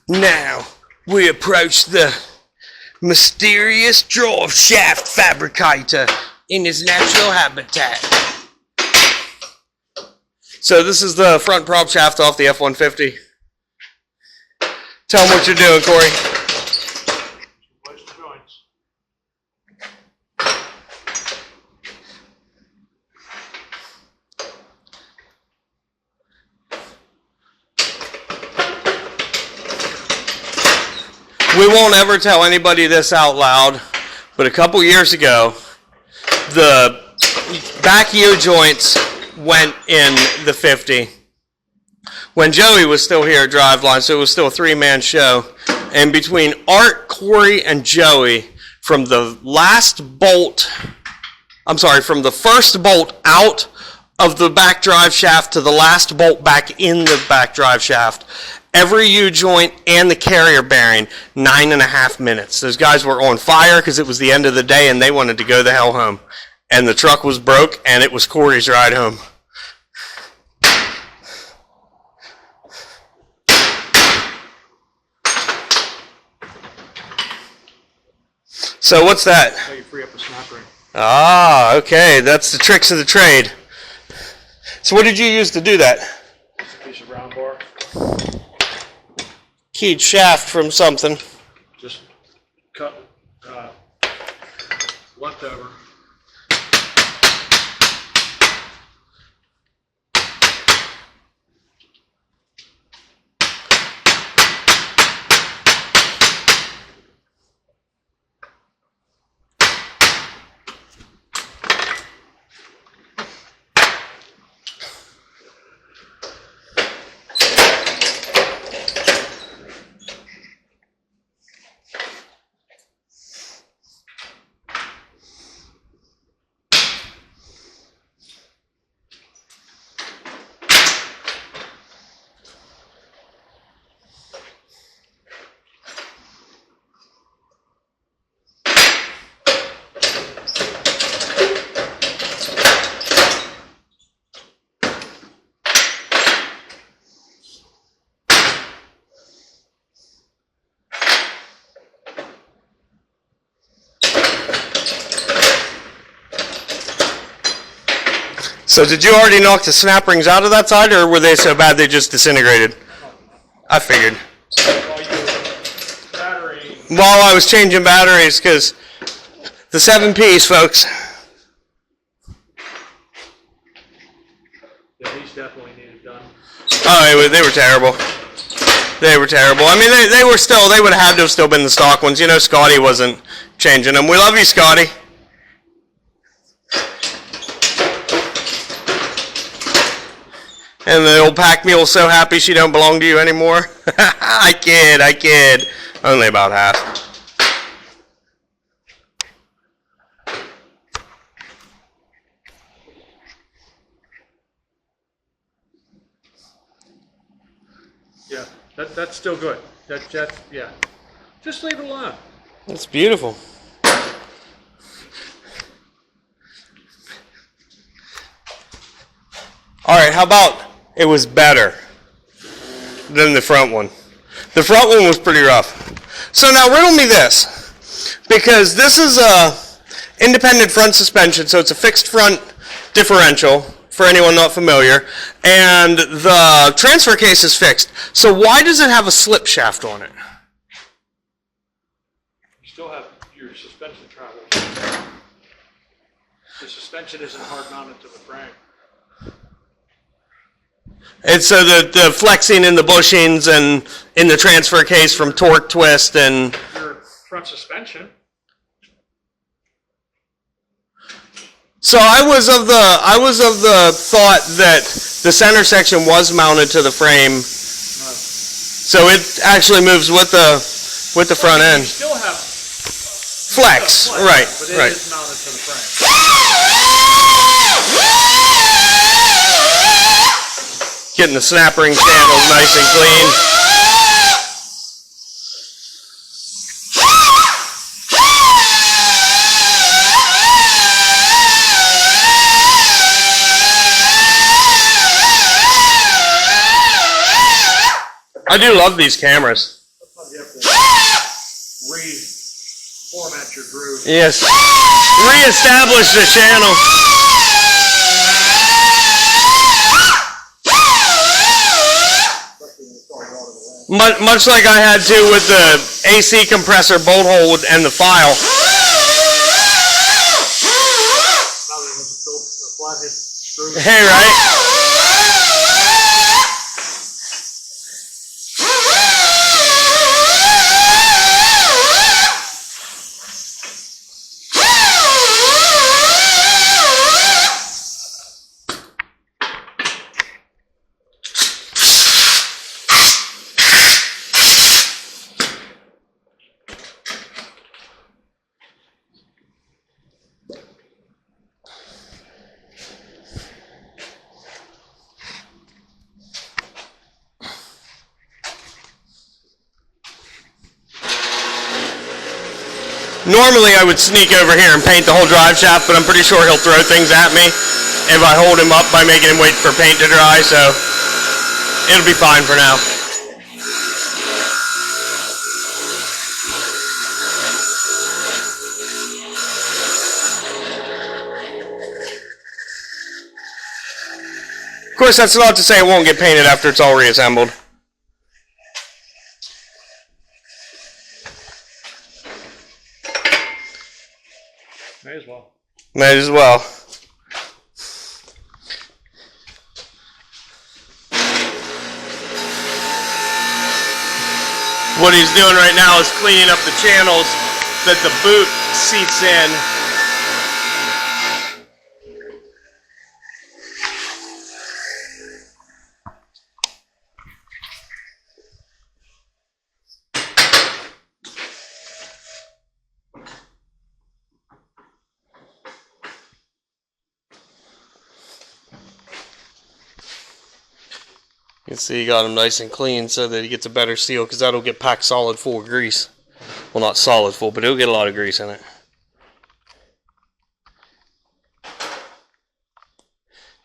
Now, we approach the mysterious draw shaft fabricator in his natural habitat. So this is the front prop shaft off the F-150. Tell them what you're doing, Corey. Replace the joints. We won't ever tell anybody this out loud, but a couple years ago, the back U joints went in the 50 when Joey was still here at Driveline, so it was still a three-man show. And between Art, Corey, and Joey, from the first bolt out of the back drive shaft to the last bolt back in the back drive shaft, every U-joint and the carrier bearing, 9.5 minutes. Those guys were on fire because it was the end of the day and they wanted to go the hell home. And the truck was broke and it was Corey's ride home. So what's that? How you free up a snap ring. Ah, okay. That's the tricks of the trade. So what did you use to do that? Just a piece of round bar. Keyed shaft from something. Just cut leftover. So did you already knock the snap rings out of that side, or were they so bad they just disintegrated? I figured. While I was changing batteries, because the 7Ps, folks. Yeah, these definitely needed done. Oh, they were terrible. They were terrible. I mean, they were still, they would have had to have still been the stock ones. You know, Scotty wasn't changing them. We love you, Scotty. And the old pack mule's so happy she don't belong to you anymore. I kid. Only about half. Yeah, that's still good. Yeah. Just leave it alone. That's beautiful. All right, how about it was better than the front one? The front one was pretty rough. So now riddle me this, because this is a independent front suspension, so it's a fixed front differential for anyone not familiar, and the transfer case is fixed. So why does it have a slip shaft on it? You still have your suspension travel. The suspension isn't hard mounted to the frame. And so the flexing and the bushings and in the transfer case from torque twist and Your front suspension. so I was of the thought that the center section was mounted to the frame, No. so it actually moves with the front You end. still have Flex, right, but it right. is mounted to the frame. Getting the snap ring channels nice and clean. I do love these cameras. format your groove. Yes. Reestablish the channel. Much like I had to with the AC compressor bolt hole and the file. Hey, right? Normally I would sneak over here and paint the whole drive shaft, but I'm pretty sure he'll throw things at me if I hold him up by making him wait for paint to dry, so it'll be fine for now. Of course, that's not to say it won't get painted after it's all reassembled. May as well. Might as well. What he's doing right now is cleaning up the channels that the boot seats in. You can see he got him nice and clean so that he gets a better seal, because that'll get packed solid full of grease. Well, not solid full, but it'll get a lot of grease in it.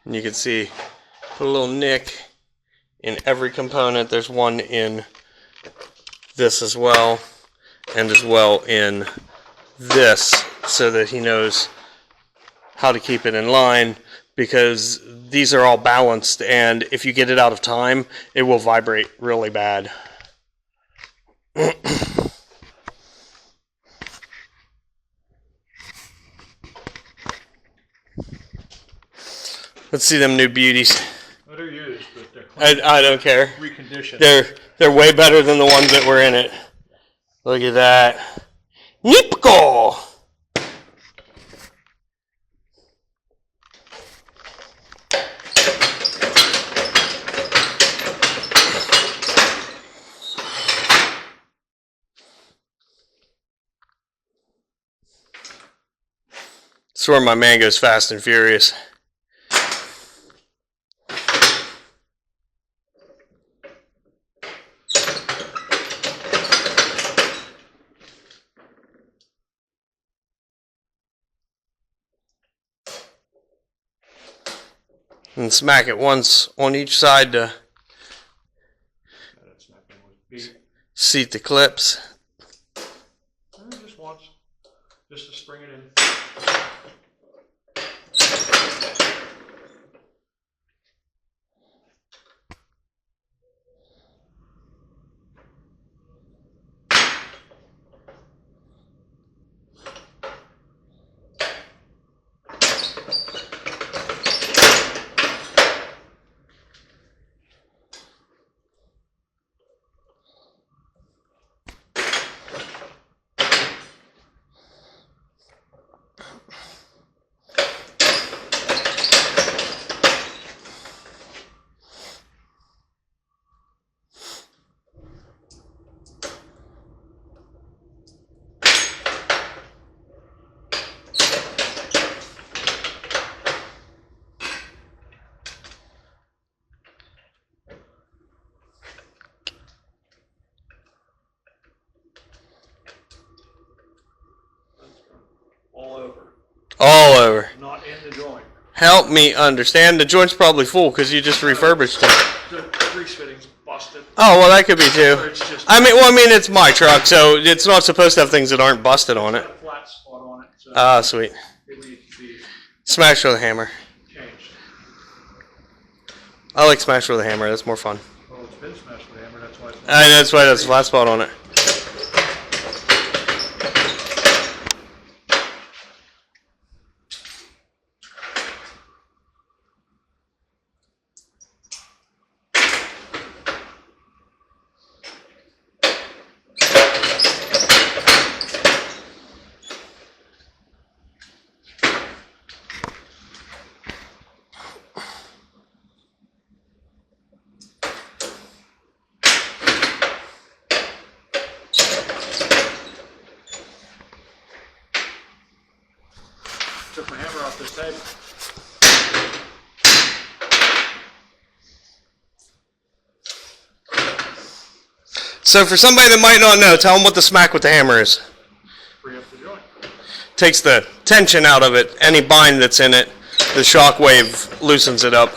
And you can see, put a little nick in every component. There's one in this as well, and as well in this, so that he knows how to keep it in line, because these are all balanced, and if you get it out of time, it will vibrate really bad. Let's see them new beauties. Well, they're used, but they're clean. I don't care. Reconditioned. They're way better than the ones that were in it. Look at that. Nipko! Swear my man goes fast and furious. And smack it once on each side to seat the clips. Just once, just to spring it in. All over. Not in the joint. Help me understand. The joint's probably full because you just refurbished it. The grease fittings busted. Oh, well, that could be too. Or it's just I mean, it's my truck, so it's not supposed to have things that aren't busted on it. a flat spot on it. So Ah, sweet. it needs to be Smash with a hammer. changed. I like smash with a hammer. That's more fun. Well, it's been smashed with a hammer. That's why it's not. That's why there's a flat spot on it. Took my hammer off this table. So for somebody that might not know, tell them what the smack with the hammer is. Free up the joint. Takes the tension out of it. Any bind that's in it, the shock wave loosens it up.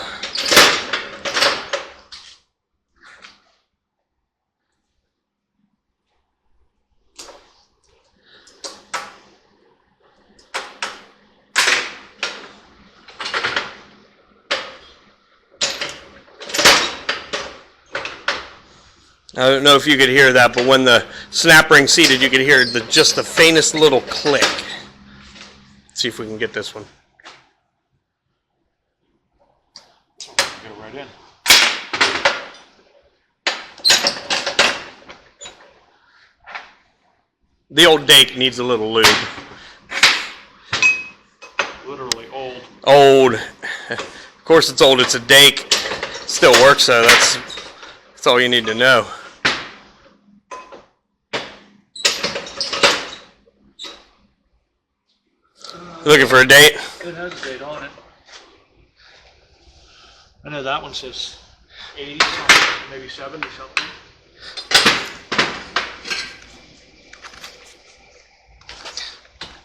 I don't know if you could hear that, but when the snap ring seated, you could hear just the faintest little click. Let's see if we can get this one. Get it right in. The old dake needs a little lube. Literally old. Old. Of course it's old, it's a dake. Still works though, that's all you need to know. Looking for a date? It has a date on it. I know that one says 80 something, maybe 70 something.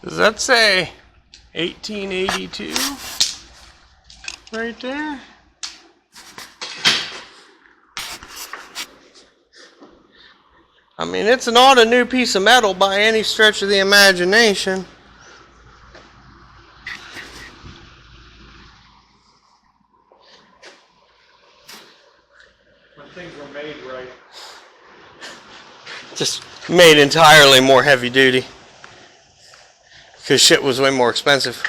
Does that say 1882? Right there? I mean, it's not a new piece of metal by any stretch of the imagination. When things were made right. Just made entirely more heavy duty. Because shit was way more expensive.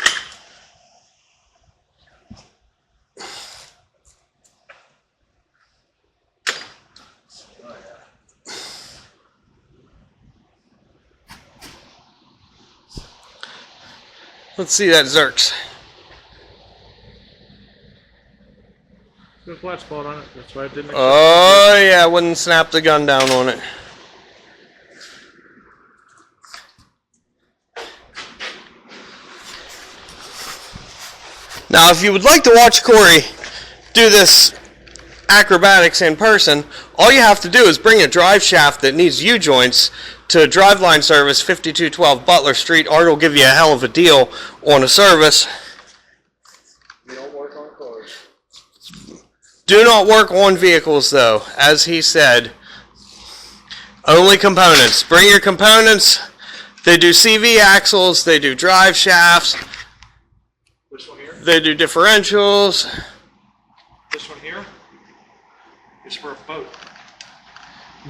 Let's see that Zerks. There's a flat spot on it. That's why it didn't. Oh yeah, I wouldn't snap the gun down on it. Now, if you would like to watch Corey do this acrobatics in person, all you have to do is bring a drive shaft that needs U-joints to Driveline Service, 5212 Butler Street. Art will give you a hell of a deal on a service. We don't work on cars. Do not work on vehicles, though. As he said, only components. Bring your components. They do CV axles. They do drive shafts. This one here? They do differentials. This one here is for a boat.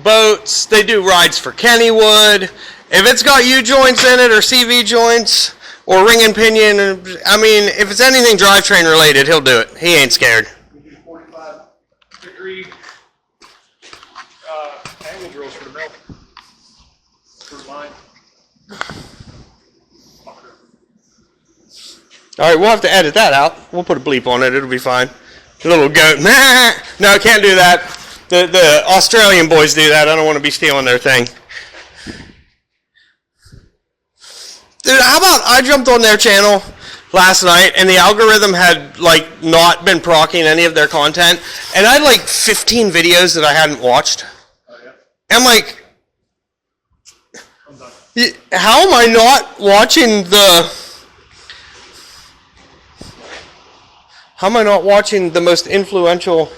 Boats. They do rides for Kennywood. If it's got U-joints in it or CV joints or ring and pinion, I mean, if it's anything drivetrain related, he'll do it. He ain't scared. We do 45-degree angle drills for the mill. For mine. All right, we'll have to edit that out. We'll put a bleep on it. It'll be fine. The little goat. No, can't do that. The Australian boys do that. I don't want to be stealing their thing. Dude, how about I jumped on their channel last night and the algorithm had like not been procking any of their content, and I had like 15 videos that I hadn't watched. Oh, yeah? I'm like, I'm done. how am I not watching How am I not watching the most influential?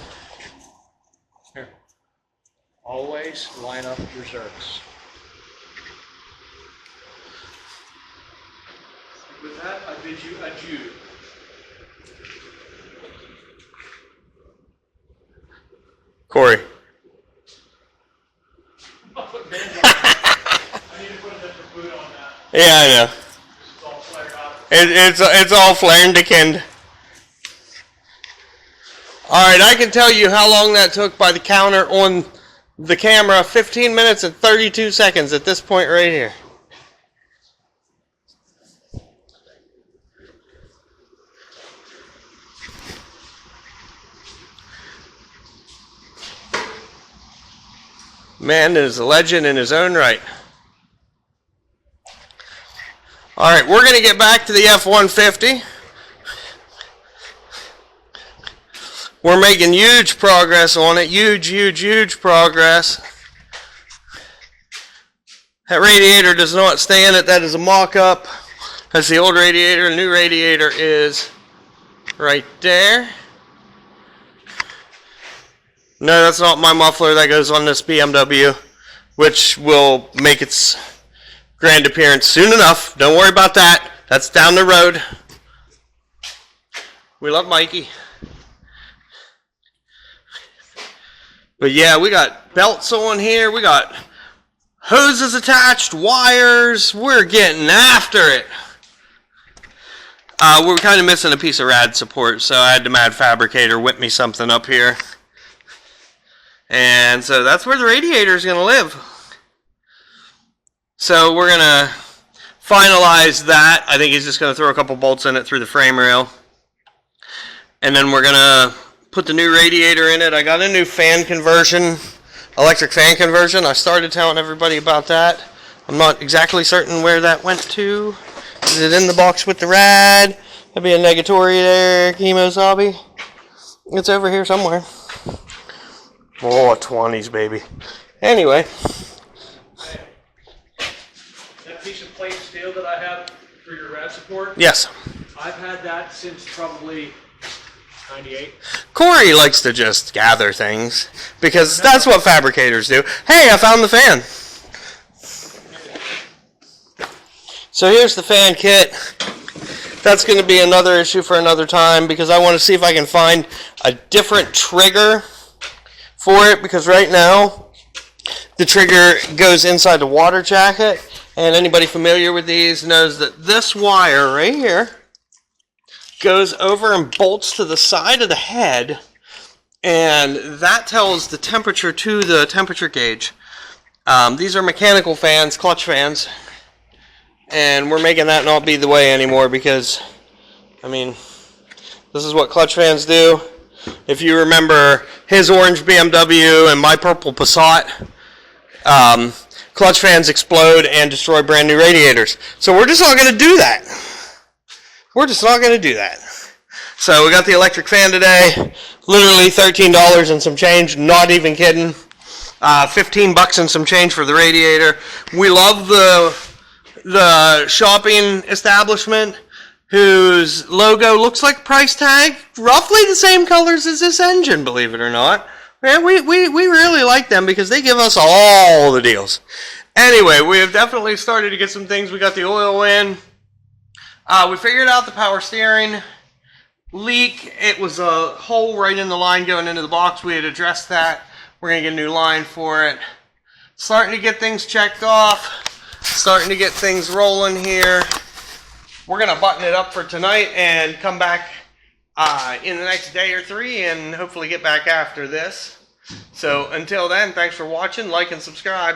Here. Always line up your zerks. With that, I bid you adieu. Corey. I need to put a different boot on that. Yeah, I know. It's all flared out. It's all flared and kinned. All right, I can tell you how long that took by the counter on the camera. 15 minutes and 32 seconds at this point right here. Man is a legend in his own right. All right, we're going to get back to the F-150. We're making huge progress on it. Huge progress. That radiator does not stay in it. That is a mock-up. That's the old radiator. The new radiator is right there. No, that's not my muffler. That goes on this BMW, which will make its grand appearance soon enough. Don't worry about that. That's down the road. We love Mikey. But yeah, we got belts on here. We got hoses attached, wires. We're getting after it. We're kind of missing a piece of rad support, so I had the Mad Fabricator whip me something up here. And so that's where the radiator is going to live. So we're going to finalize that. I think he's just going to throw a couple bolts in it through the frame rail. And then we're going to put the new radiator in it. I got a new fan conversion, electric fan conversion. I started telling everybody about that. I'm not exactly certain where that went to. Is it in the box with the rad? That'd be a negatory there, Chemo's Hobby. It's over here somewhere. Oh, 20s, baby. Anyway. That piece of plate steel that I have for your rad support? Yes. I've had that since probably 98. Corey likes to just gather things because that's what fabricators do. Hey, I found the fan. So here's the fan kit. That's going to be another issue for another time because I want to see if I can find a different trigger for it, because right now the trigger goes inside the water jacket, and anybody familiar with these knows that this wire right here goes over and bolts to the side of the head, and that tells the temperature to the temperature gauge. These are mechanical fans, clutch fans, and we're making that not be the way anymore because, I mean, this is what clutch fans do. If you remember his orange BMW and my purple Passat, clutch fans explode and destroy brand new radiators. So we're just not going to do that. We're just not going to do that. So we got the electric fan today, literally $13 and some change, not even kidding. $15 and some change for the radiator. We love the shopping establishment whose logo looks like price tag, roughly the same colors as this engine, believe it or not. Man, we really like them because they give us all the deals. Anyway, we have definitely started to get some things. We got the oil in. We figured out the power steering leak. It was a hole right in the line going into the box. We had addressed that. We're going to get a new line for it. Starting to get things checked off. Starting to get things rolling here. We're going to button it up for tonight and come back in the next day or three and hopefully get back after this. So until then, thanks for watching. Like and subscribe.